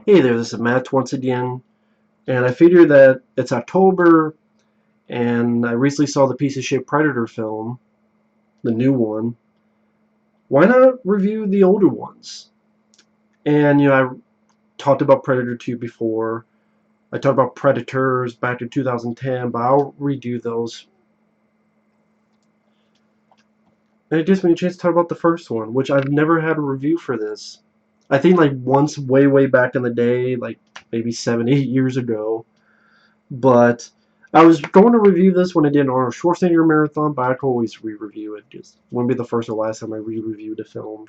Hey there, this is Matt once again, and I figured that it's October, and I recently saw the piece of shit Predator film, the new one. Why not review the older ones? And I talked about Predator 2 before. I talked about Predators back in 2010, but I'll redo those. And it gives me a chance to talk about the first one, which I've never had a review for this. I think like once way back in the day, like maybe 7, 8 years ago. But I was going to review this when I did an Arnold Schwarzenegger marathon, but I can always re-review it. Just wouldn't be the first or last time I re-reviewed a film.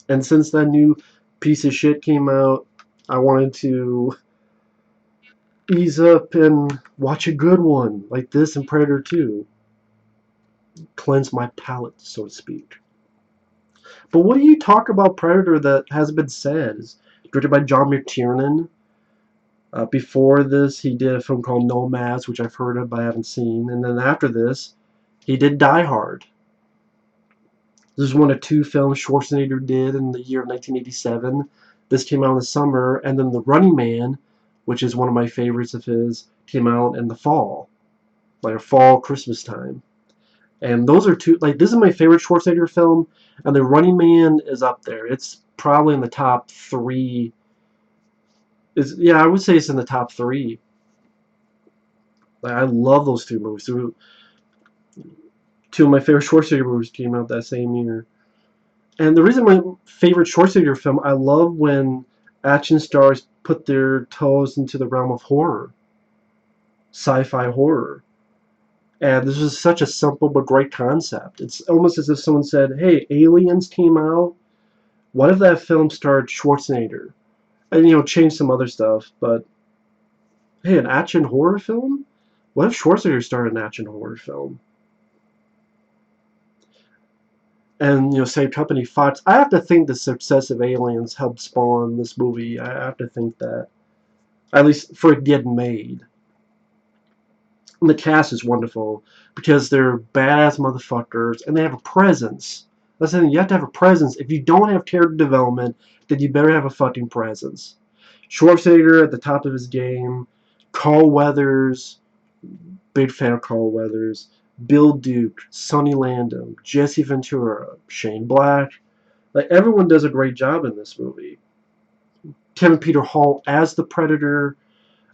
And since that new piece of shit came out, I wanted to ease up and watch a good one like this and Predator 2. Cleanse my palate, so to speak. But what do you talk about Predator that hasn't been said? It's directed by John McTiernan. Before this, he did a film called Nomads, which I've heard of but I haven't seen. And then after this, he did Die Hard. This is one of two films Schwarzenegger did in the year of 1987. This came out in the summer, and then The Running Man, which is one of my favorites of his, came out in the fall, like a fall Christmas time. And those are two, like, this is my favorite Schwarzenegger film, and The Running Man is up there. It's probably in the top three. Yeah, I would say it's in the top three. Like, I love those two movies. Two of my favorite Schwarzenegger movies came out that same year. And the reason my favorite Schwarzenegger film, I love when action stars put their toes into the realm of horror, sci-fi horror. And this is such a simple but great concept. It's almost as if someone said, hey, Aliens came out. What if that film starred Schwarzenegger? And, change some other stuff. But, hey, an action horror film? What if Schwarzenegger starred an action horror film? And same company, Fox. I have to think the success of Aliens helped spawn this movie. I have to think that, at least for it getting made. And the cast is wonderful because they're badass motherfuckers and they have a presence. That's the thing. You have to have a presence. If you don't have character development, then you better have a fucking presence. Schwarzenegger at the top of his game. Carl Weathers, big fan of Carl Weathers. Bill Duke, Sonny Landham, Jesse Ventura, Shane Black. Like, everyone does a great job in this movie. Kevin Peter Hall as the Predator.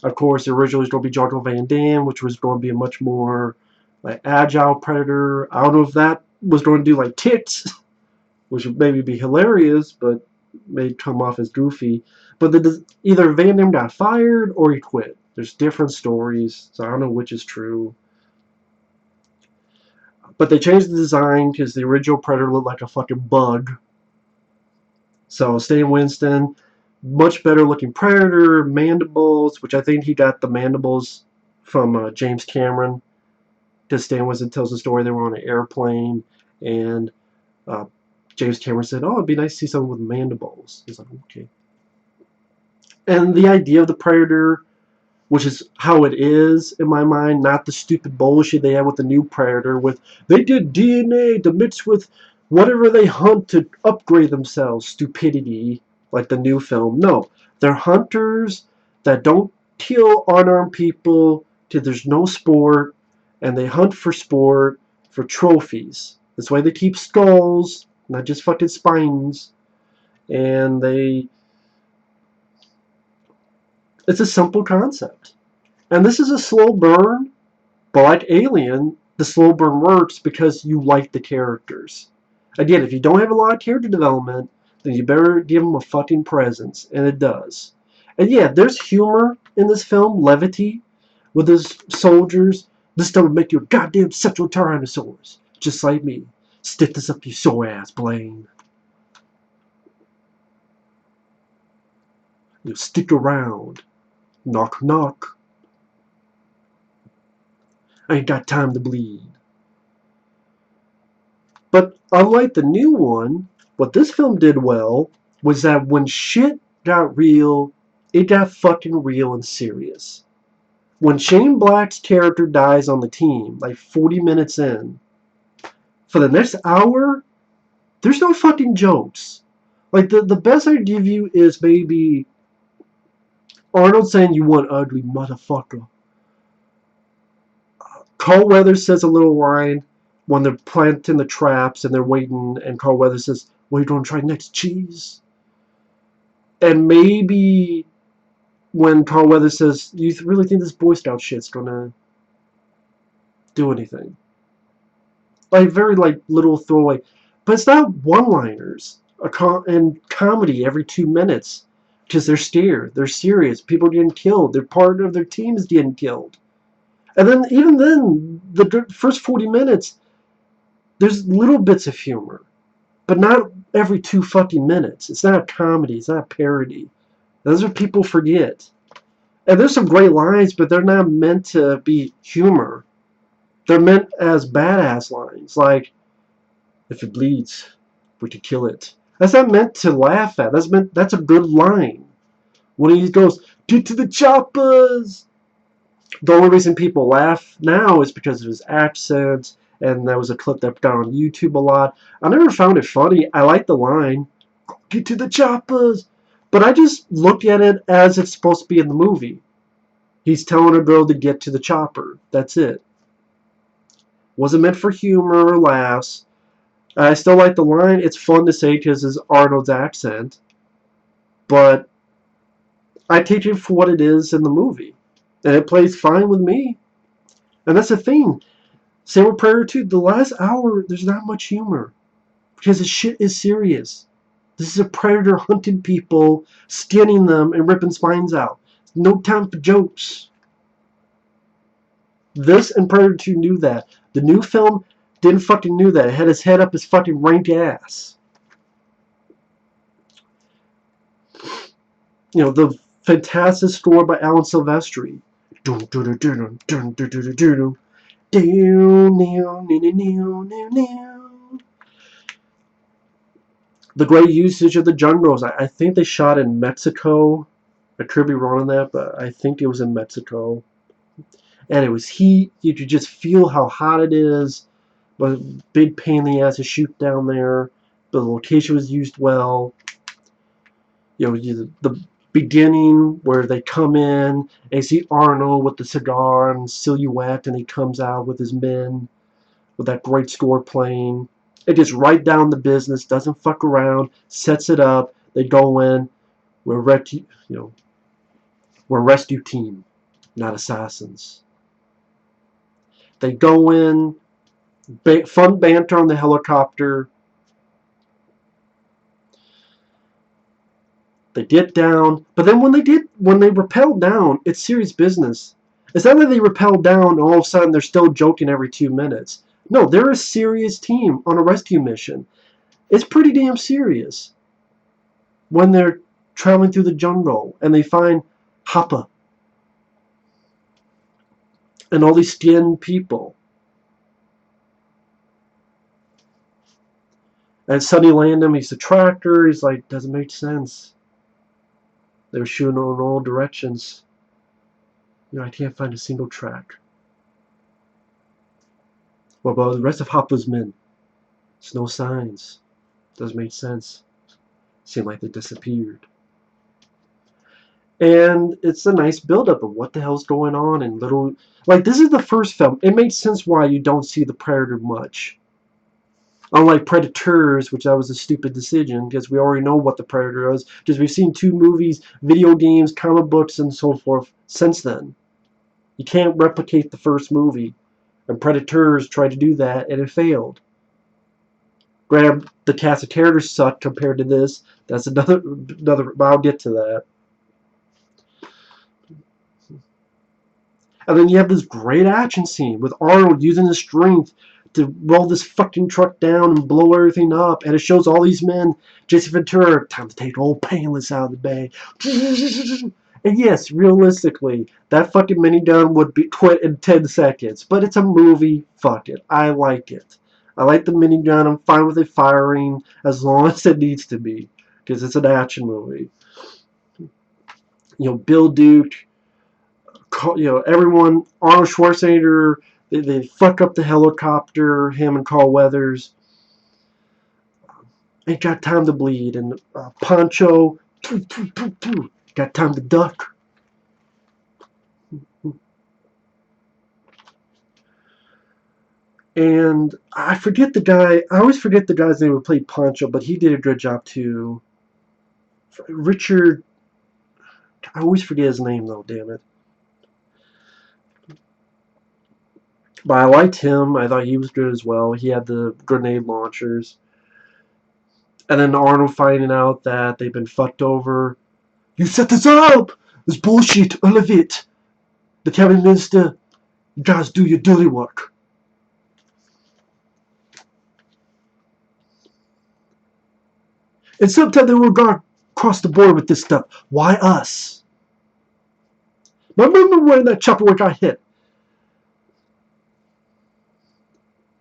Of course, originally it was going to be Jean-Claude Van Damme, which was going to be a much more like agile Predator. I don't know if that was going to do like tits, which would maybe be hilarious, but may come off as goofy. But either Van Damme got fired or he quit. There's different stories, so I don't know which is true. But they changed the design because the original Predator looked like a fucking bug. So Stan Winston, much better looking Predator, mandibles, which I think he got the mandibles from James Cameron. Because Stan Winston tells the story they were on an airplane and uh, James Cameron said, oh, it'd be nice to see someone with mandibles. He's like, okay. And the idea of the Predator, which is how it is in my mind, not the stupid bullshit they have with the new Predator with they did DNA to mix with whatever they hunt to upgrade themselves, stupidity like the new film. No, they're hunters that don't kill unarmed people till there's no sport, and they hunt for sport for trophies. That's why they keep skulls, not just fucking spines. And it's a simple concept. And this is a slow burn, but like Alien, the slow burn works because you like the characters. Again, if you don't have a lot of character development, then you better give them a fucking presence, and it does. And yeah, there's humor in this film, levity, with his soldiers. This stuff would make you a goddamn sexual tyrannosaurus, just like me. Stick this up your sore ass, Blaine. You stick around. Knock, knock. I ain't got time to bleed. But unlike the new one, what this film did well was that when shit got real, it got fucking real and serious. When Shane Black's character dies on the team, like 40 minutes in, for the next hour, there's no fucking jokes. Like, the best I give you is maybe Arnold saying, "You one ugly motherfucker." Carl Weathers says a little line when they're planting the traps and they're waiting, and Carl Weathers says, "What are you going to try next, cheese?" And maybe when Carl Weathers says, "You really think this Boy Scout shit's going to do anything?" Like, very, like, little throwaway. But it's not one-liners. And comedy every 2 minutes. Because they're scared. They're serious. People are getting killed. They're part of their teams getting killed. And then, even then, the first 40 minutes, there's little bits of humor. But not every 2 fucking minutes. It's not a comedy. It's not a parody. Those are people forget. And there's some great lines, but they're not meant to be humor. They're meant as badass lines. Like, if it bleeds, we could kill it. That's not meant to laugh at. That's a good line. When he goes, "Get to the choppers!" The only reason people laugh now is because of his accent, and that was a clip that got on YouTube a lot. I never found it funny. I like the line, "Get to the choppers!" But I just look at it as it's supposed to be in the movie. He's telling a girl to get to the chopper. That's it. Wasn't meant for humor or laughs. I still like the line. It's fun to say because it's Arnold's accent. But I take it for what it is in the movie. And it plays fine with me. And that's the thing. Same with Predator 2. The last hour, there's not much humor. Because the shit is serious. This is a predator hunting people, skinning them, and ripping spines out. No time for jokes. This and Predator 2 knew that. The new film didn't fucking knew that. It had his head up his fucking rank ass. You know, the fantastic score by Alan Silvestri. The great usage of the jungles. I think they shot in Mexico. I could be wrong on that, but I think it was in Mexico. And it was heat. You could just feel how hot it is. But big pain in the ass to shoot down there. But the location was used well. You know, the beginning where they come in and you see Arnold with the cigar and silhouette, and he comes out with his men with that great score playing. It gets right down to business, doesn't fuck around, sets it up. They go in. We're we're a rescue team, not assassins. They go in, fun banter on the helicopter. They get down, but then when they rappel down, it's serious business. It's not that they rappel down and all of a sudden they're still joking every 2 minutes. No, they're a serious team on a rescue mission. It's pretty damn serious when they're traveling through the jungle and they find Hapa and all these skinned people. And Sonny Landham, he's the tractor. He's like, doesn't make sense. They were shooting in all directions. You know, I can't find a single track. What about the rest of Hapa's men? There's no signs. Doesn't make sense. Seemed like they disappeared. And it's a nice buildup of what the hell's going on and little... Like, this is the first film. It makes sense why you don't see the Predator much. Unlike Predators, which that was a stupid decision, because we already know what the Predator is, because we've seen 2 movies, video games, comic books, and so forth since then. You can't replicate the first movie. And Predators tried to do that, and it failed. Granted, the cast of characters suck compared to this. That's another. But I'll get to that. And then you have this great action scene with Arnold using his strength to roll this fucking truck down and blow everything up. And it shows all these men, Jesse Ventura, time to take old Painless out of the bay. And yes, realistically, that fucking minigun would be quit in 10 seconds. But it's a movie. Fuck it. I like it. I like the minigun. I'm fine with it firing as long as it needs to be. Because it's an action movie. You know, Bill Duke, you know, everyone, Arnold Schwarzenegger, they fuck up the helicopter, him and Carl Weathers. Ain't got time to bleed. And Poncho, got time to duck. And I forget the guy. I always forget the guy's name who played Pancho, but he did a good job too. Richard. I always forget his name though. Damn it. But I liked him. I thought he was good as well. He had the grenade launchers. And then Arnold finding out that they've been fucked over. You set this up! It's bullshit. All of it. The cabinet minister. You guys do your dirty work. And sometimes they will go across the board with this stuff. Why us? Remember when that chopper where got hit?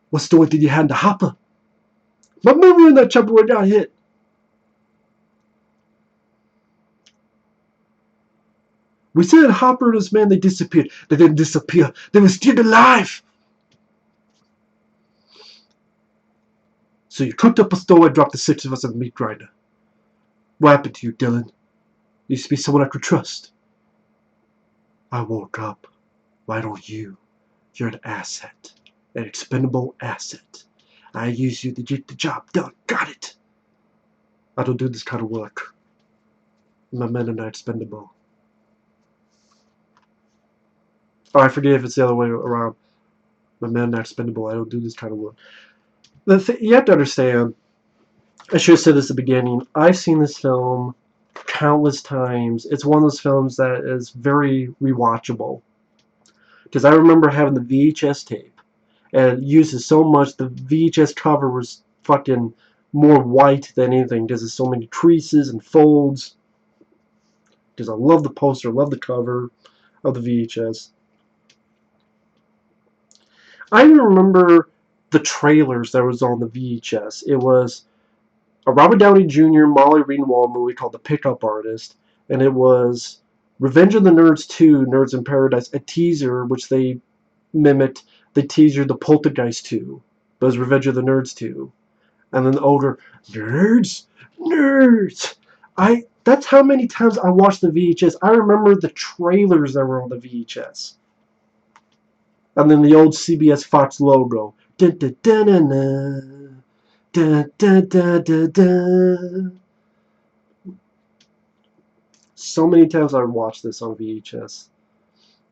What story did you hand to Hopper? Remember when that chopper where got hit? We said Hopper and his man, they disappeared. They didn't disappear. They were still alive. So you cooked up a story and dropped the six of us in the meat grinder. What happened to you, Dylan? You used to be someone I could trust. I woke up. Why don't you? You're an asset. An expendable asset. I use you to get the job done. Got it. I don't do this kind of work. My men are not expendable. Oh, I forget if it's the other way around. My men are not expendable. I don't do this kind of work. You have to understand, I should have said this at the beginning, I've seen this film countless times. It's one of those films that is very rewatchable. Because I remember having the VHS tape, and it uses so much, the VHS cover was fucking more white than anything, because there's so many creases and folds. Because I love the poster, I love the cover of the VHS. I even remember the trailers that was on the VHS. It was a Robert Downey Jr. Molly Ringwald movie called The Pickup Artist, and it was Revenge of the Nerds 2, Nerds in Paradise, a teaser which they mimicked the teaser The Poltergeist 2, but it was Revenge of the Nerds 2. And then the older nerds, nerds. That's how many times I watched the VHS. I remember the trailers that were on the VHS. And then the old CBS Fox logo. Dun, dun, dun, dun, dun. Dun, dun, dun, dun, dun. So many times I watched this on VHS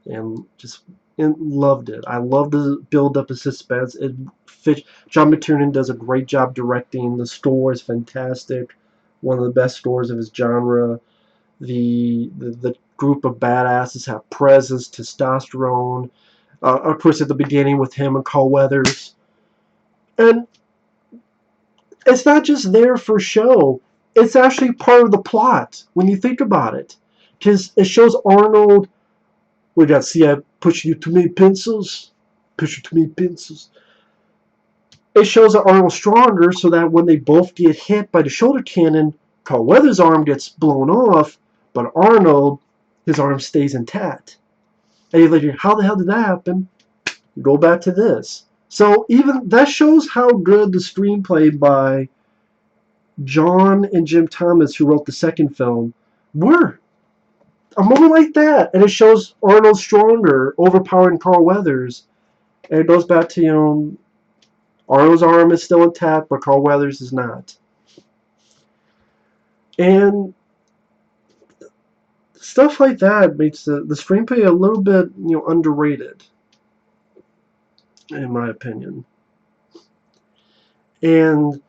and just loved it. I love the build up of suspense. John McTiernan does a great job directing. The score is fantastic. One of the best scores of his genre. The group of badasses have presence, testosterone. Of course, at the beginning with him and Carl Weathers. And it's not just there for show. It's actually part of the plot when you think about it. Because it shows Arnold. We got, see, I push you too many pencils. Push you too many pencils. It shows that Arnold's stronger so that when they both get hit by the shoulder cannon, Carl Weathers' arm gets blown off, but Arnold, his arm stays intact. And you're like, how the hell did that happen? You go back to this. So even that shows how good the screenplay by John and Jim Thomas, who wrote the second film, were. A moment like that, and it shows Arnold stronger, overpowering Carl Weathers, and it goes back to, Arnold's arm is still intact, but Carl Weathers is not. And stuff like that makes the screenplay a little bit, underrated, in my opinion. And,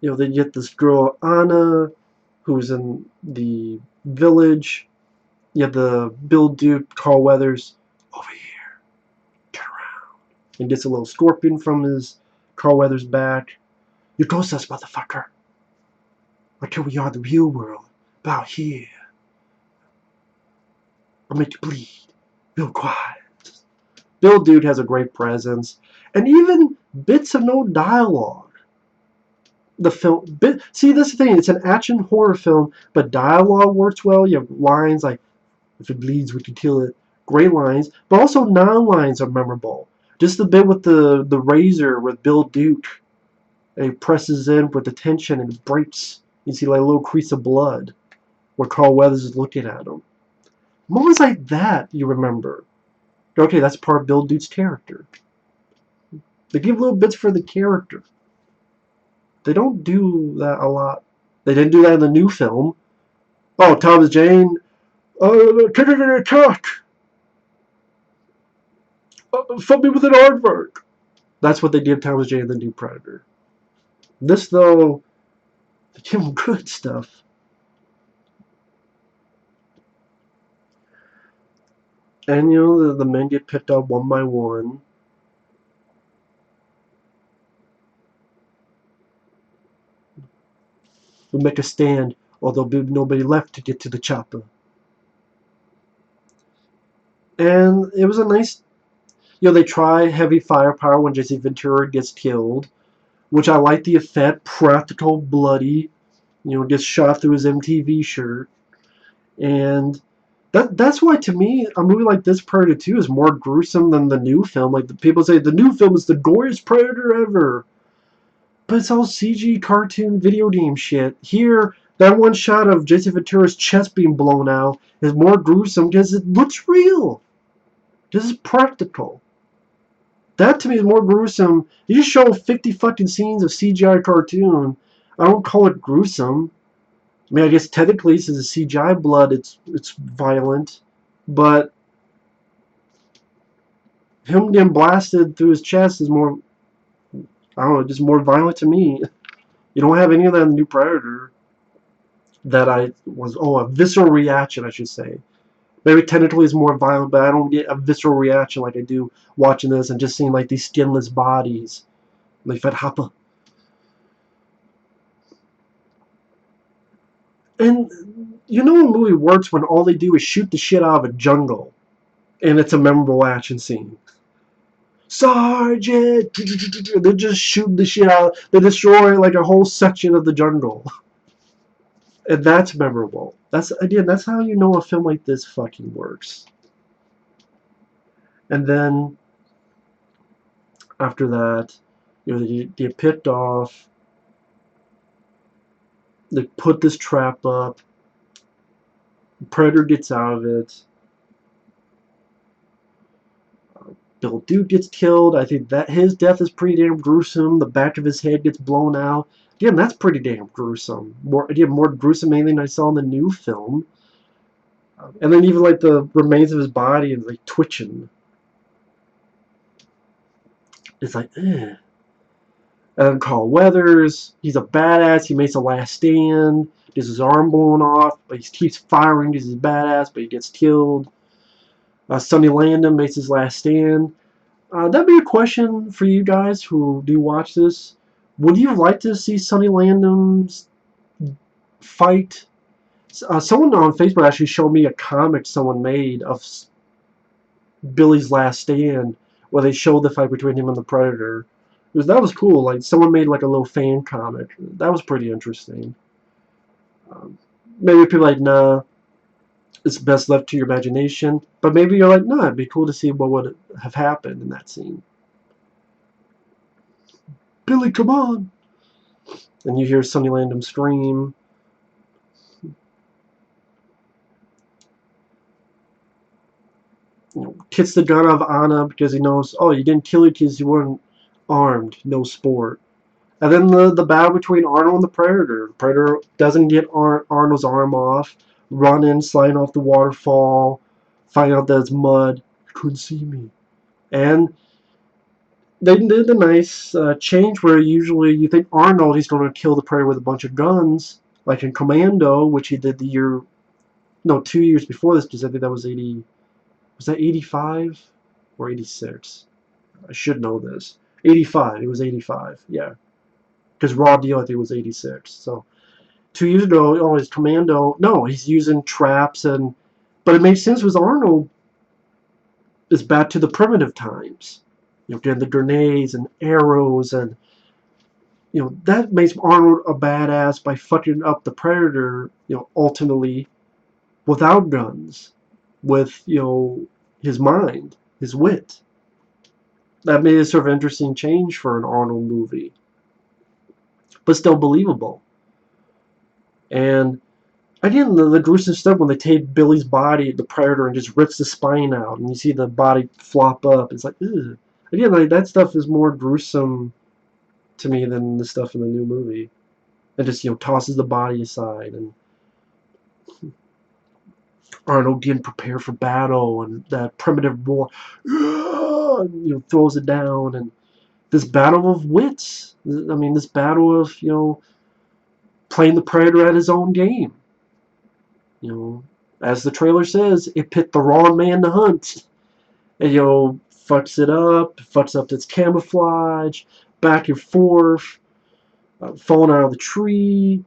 they get this girl, Anna, who's in the village. You have the Bill Duke, Carl Weathers, over here, turn around. And gets a little scorpion from his Carl Weathers' back. You ghost us, motherfucker. Until we are the real world. About here. I'll make you bleed. Real quiet. Bill Duke has a great presence. And even bits of no dialogue. The film, see, this is the thing. It's an action horror film, but dialogue works well. You have lines like, if it bleeds, we can kill it. Great lines. But also non-lines are memorable. Just the bit with the razor with Bill Duke. And he presses in with the tension and it breaks. You see like a little crease of blood where Carl Weathers is looking at him. Moments like that you remember. Okay, that's part of Bill Duke's character. They give little bits for the character. They don't do that a lot. They didn't do that in the new film. Oh, Thomas Jane, attack! Fuck me with an aardvark. That's what they give Thomas Jane in the new Predator. This, though, they give him good stuff. And, you know, the men get picked up one by one. We make a stand, or there'll be nobody left to get to the chopper. And it was a nice, you know, they try heavy firepower when Jesse Ventura gets killed, which I like the effect, practical, bloody, you know, gets shot through his MTV shirt. And that's why, to me, a movie like this, Predator 2, is more gruesome than the new film. Like, the people say, the new film is the goriest Predator ever. But it's all CG, cartoon, video game shit. Here, that one shot of Jesse Ventura's chest being blown out is more gruesome because it looks real. This is practical. That, to me, is more gruesome. You just show 50 fucking scenes of CGI cartoon. I don't call it gruesome. I mean, I guess technically, since it's CGI blood, it's violent. But him getting blasted through his chest is more, I don't know, just more violent to me. You don't have any of that in the new Predator. That a visceral reaction, I should say. Maybe technically it's more violent, but I don't get a visceral reaction like I do watching this and just seeing like these skinless bodies. Like Fed Hopper. And you know a movie works when all they do is shoot the shit out of a jungle. And it's a memorable action scene. Sergeant! They're just shooting the shit out. They destroy like a whole section of the jungle. And that's memorable. That's how you know a film like this fucking works. And then after that, you know, they get picked off. They put this trap up. Predator gets out of it. Bill Duke gets killed. I think that his death is pretty damn gruesome. The back of his head gets blown out. Again, that's pretty damn gruesome. More gruesome than anything I saw in the new film. And then even like the remains of his body and like twitching. It's like, eh. And then Carl Weathers, he's a badass. He makes a last stand. Gets his arm blown off, but he keeps firing because he's a badass, but he gets killed. Sonny Landham makes his last stand. That'd be a question for you guys who do watch this. Would you like to see Sonny Landham's fight? Someone on Facebook actually showed me a comic someone made of Billy's Last Stand, where they showed the fight between him and the Predator. That was cool. Like someone made like a little fan comic. That was pretty interesting. Maybe people are like, nah, it's best left to your imagination. But maybe you're like, nah, it'd be cool to see what would have happened in that scene. Billy, come on! And you hear Sonny Landham scream. You know, kicks the gun out of Anna because he knows, oh, you didn't kill it because you weren't armed. No sport. And then the battle between Arnold and the Predator. The Predator doesn't get Arnold's arm off. Running, sliding off the waterfall. Find out that it's mud. You couldn't see me. And they did a nice change where usually you think Arnold, he's going to kill the Predator with a bunch of guns. Like in Commando, which he did 2 years before this, because I think that was 80... Was that 85 or 86? I should know this. 85. It was 85. Yeah. Because Raw Deal, I think, was 86. So 2 years ago, oh, his Commando. No, he's using traps and. But it makes sense because Arnold is back to the primitive times. You know, getting the grenades and arrows and. You know, that makes Arnold a badass by fucking up the Predator, you know, ultimately without guns. With, you know, his mind, his wit. That made a sort of interesting change for an Arnold movie. But still believable. And again, the gruesome stuff when they take Billy's body, the Predator, and just rips the spine out, and you see the body flop up. It's like, ugh. Again, like that stuff is more gruesome to me than the stuff in the new movie. It just tosses the body aside, and Arnold getting prepared for battle, and that primitive roar, throws it down, and this battle of wits. I mean, this battle of playing the predator at his own game. As the trailer says, it picked the wrong man to hunt, and fucks up its camouflage, back and forth, falling out of the tree,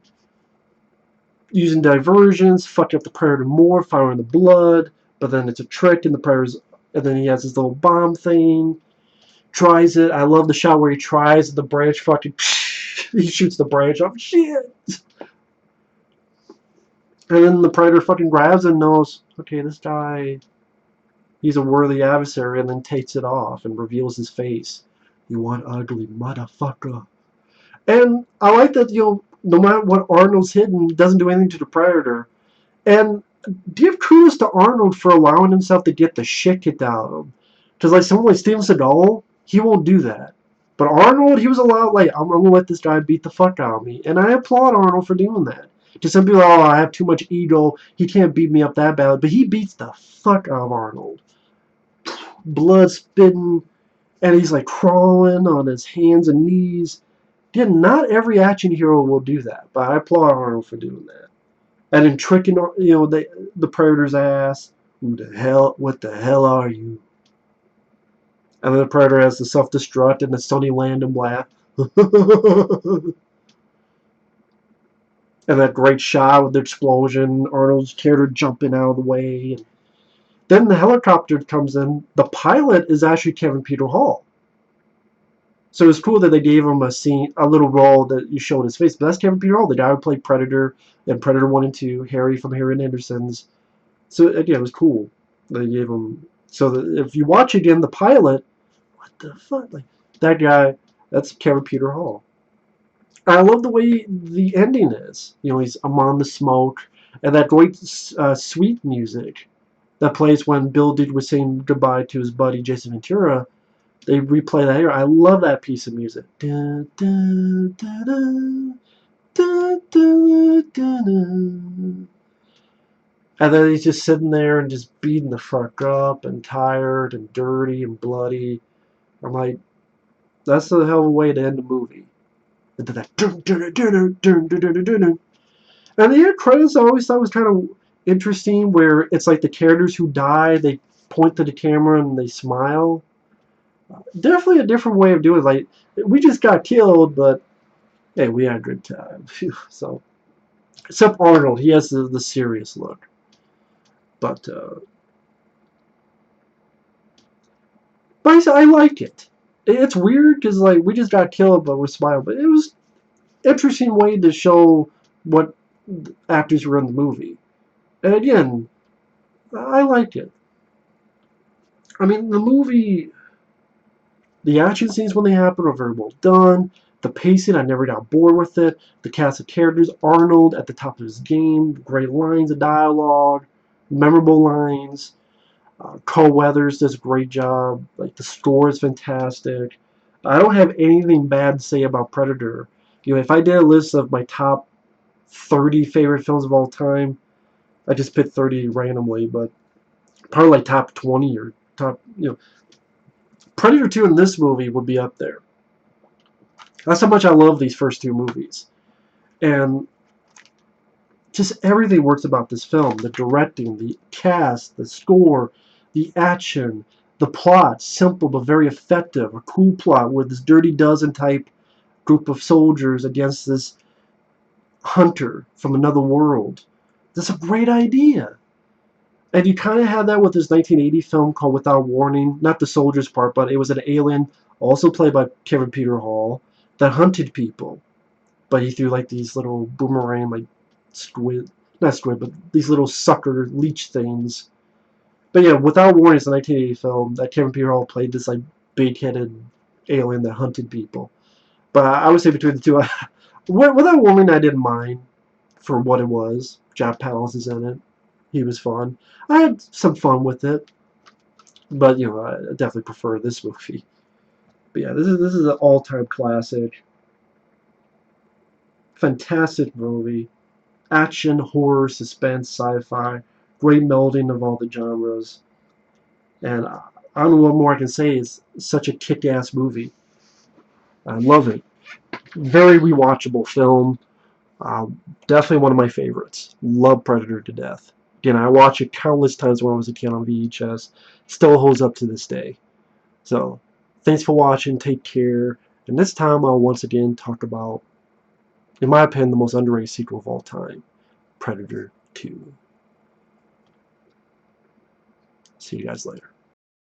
using diversions, fucking up the predator more, firing the blood, but then it's a trick, and the predator's, and then he has his little bomb thing, tries it. I love the shot where he tries the branch, fucking, he shoots the branch off, shit. And then the predator fucking grabs and knows, okay, this guy, he's a worthy adversary, and then takes it off and reveals his face. You want ugly motherfucker. And I like that, no matter what Arnold's hidden, doesn't do anything to the predator. And give kudos to Arnold for allowing himself to get the shit kicked out of him. Because, like, someone like Steven Seagal, he won't do that. But Arnold, he was allowed, like, I'm going to let this guy beat the fuck out of me. And I applaud Arnold for doing that. To some people, I have too much ego, he can't beat me up that bad. But he beats the fuck out of Arnold. Blood spitting, and he's, like, crawling on his hands and knees. Again, not every action hero will do that. But I applaud Arnold for doing that. And then tricking, the predator's ass. What the hell are you? And then the predator has the self-destruct and the Sonny Landham laugh. And that great shot with the explosion, Arnold's character jumping out of the way. And then the helicopter comes in. The pilot is actually Kevin Peter Hall. So it was cool that they gave him a little role that you showed his face. But that's Kevin Peter Hall, the guy who played Predator and Predator 1 and 2, Harry from Harry and Anderson's. So again, it was cool. They gave him, so that if you watch again the pilot, what the fuck? Like that guy, that's Kevin Peter Hall. I love the way the ending is. He's among the smoke, and that great sweet music that plays when Bill Duke was saying goodbye to his buddy Jason Ventura. They replay that here. I love that piece of music. Da, da, da, da, da, da, da, da. And then he's just sitting there and just beating the fuck up and tired and dirty and bloody. I'm like, that's the hell of a way to end the movie. And then that and the end credits I always thought was kind of interesting, where it's like the characters who die, they point to the camera and they smile. Definitely a different way of doing it. Like, we just got killed, but hey, we had a good time. So, except Arnold, he has the serious look. But I like it. It's weird because, like, we just got killed, but we're smiling. But it was an interesting way to show what actors were in the movie. And again, I liked it. I mean, the movie, the action scenes when they happen are very well done. The pacing, I never got bored with it. The cast of characters, Arnold at the top of his game, great lines of dialogue, memorable lines. Cole Weathers does a great job. Like, the score is fantastic. I don't have anything bad to say about Predator. If I did a list of my top 30 favorite films of all time, I just picked 30 randomly, but probably like top 20 or top, Predator 2 and this movie would be up there. That's how much I love these first two movies. And just everything works about this film. The directing, the cast, the score, the action, the plot, simple but very effective. A cool plot where this Dirty Dozen type group of soldiers against this hunter from another world. That's a great idea. And you kind of had that with this 1980 film called Without Warning. Not the soldiers part, but it was an alien, also played by Kevin Peter Hall, that hunted people. But he threw like these little boomerang, like squid, not squid, but these little sucker leech things. But yeah, Without Warning is a 1980 film that Kevin Peter Hall played this like big-headed alien that hunted people. But I would say between the two, Without Warning I didn't mind for what it was. Jack Palance is in it. He was fun. I had some fun with it. But, I definitely prefer this movie. But yeah, this is an all-time classic. Fantastic movie. Action, horror, suspense, sci-fi. Great melding of all the genres. And I don't know what more I can say. It's such a kick-ass movie. I love it. Very rewatchable film. Definitely one of my favorites. Love Predator to death. Again, I watched it countless times when I was a kid on VHS. Still holds up to this day. So, thanks for watching. Take care. And this time I'll once again talk about, in my opinion, the most underrated sequel of all time, Predator 2. See you guys later.